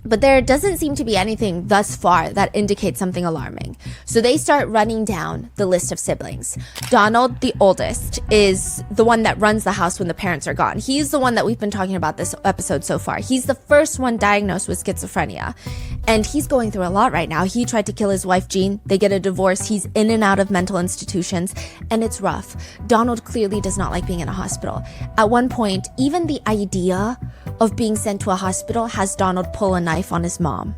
But there doesn't seem to be anything thus far that indicates something alarming. So they start running down the list of siblings. Donald, the oldest, is the one that runs the house when the parents are gone. He's the one that we've been talking about this episode so far. He's the first one diagnosed with schizophrenia. And he's going through a lot right now. He tried to kill his wife, Jean. They get a divorce. He's in and out of mental institutions. And it's rough. Donald clearly does not like being in a hospital. At one point, even the idea of being sent to a hospital has Donald pull a knife on his mom.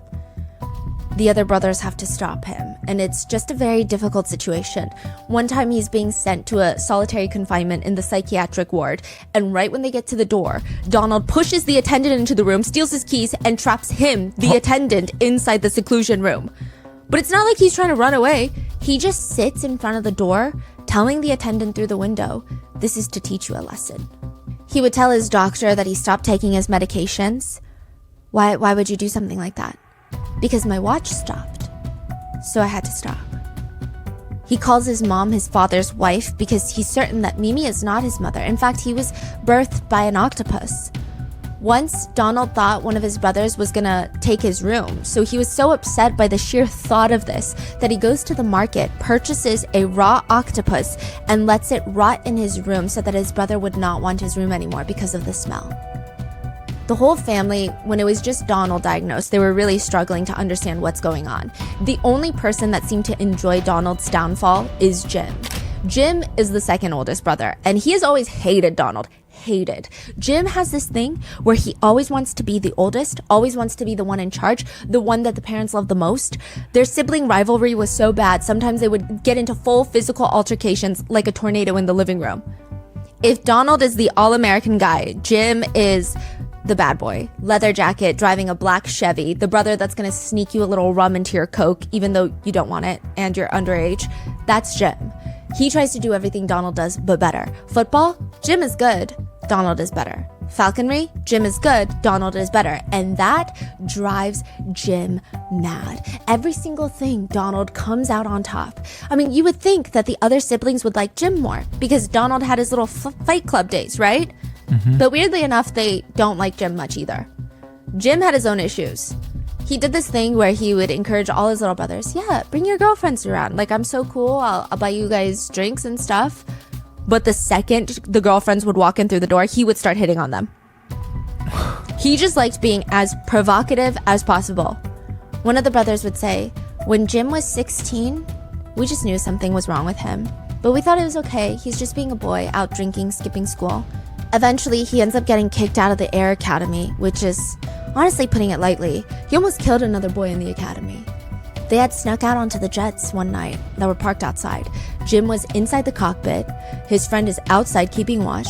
The other brothers have to stop him, and it's just a very difficult situation. One time he's being sent to a solitary confinement in the psychiatric ward, and right when they get to the door, Donald pushes the attendant into the room, steals his keys, and traps him, the attendant, inside the seclusion room. But it's not like he's trying to run away. He just sits in front of the door, telling the attendant through the window, "This is to teach you a lesson." He would tell his doctor that he stopped taking his medications. Why would you do something like that? Because my watch stopped, so I had to stop. He calls his mom his father's wife because he's certain that Mimi is not his mother. In fact, he was birthed by an octopus. Once, Donald thought one of his brothers was gonna take his room, so he was so upset by the sheer thought of this that he goes to the market, purchases a raw octopus, and lets it rot in his room so that his brother would not want his room anymore because of the smell. The whole family, when it was just Donald diagnosed, they were really struggling to understand what's going on. The only person that seemed to enjoy Donald's downfall is Jim. Jim is the second oldest brother, and he has always hated Donald. Hated. Jim has this thing where he always wants to be the oldest, always wants to be the one in charge, the one that the parents love the most. Their sibling rivalry was so bad, sometimes they would get into full physical altercations like a tornado in the living room. If Donald is the all-American guy, Jim is the bad boy. Leather jacket, driving a black Chevy, the brother that's gonna sneak you a little rum into your Coke even though you don't want it and you're underage. That's Jim. He tries to do everything Donald does, but better. Football? Jim is good. Donald is better. Falconry? Jim is good. Donald is better. And that drives Jim mad. Every single thing, Donald comes out on top. I mean, you would think that the other siblings would like Jim more because Donald had his little fight club days, right? Mm-hmm. But weirdly enough, they don't like Jim much either. Jim had his own issues. He did this thing where he would encourage all his little brothers, yeah, bring your girlfriends around. Like, I'm so cool. I'll buy you guys drinks and stuff. But the second the girlfriends would walk in through the door, he would start hitting on them. He just liked being as provocative as possible. One of the brothers would say, when Jim was 16, we just knew something was wrong with him. But we thought it was okay. He's just being a boy, out drinking, skipping school. Eventually, he ends up getting kicked out of the Air Academy, which is, honestly putting it lightly, he almost killed another boy in the academy. They had snuck out onto the jets one night that were parked outside. Jim was inside the cockpit. His friend is outside keeping watch.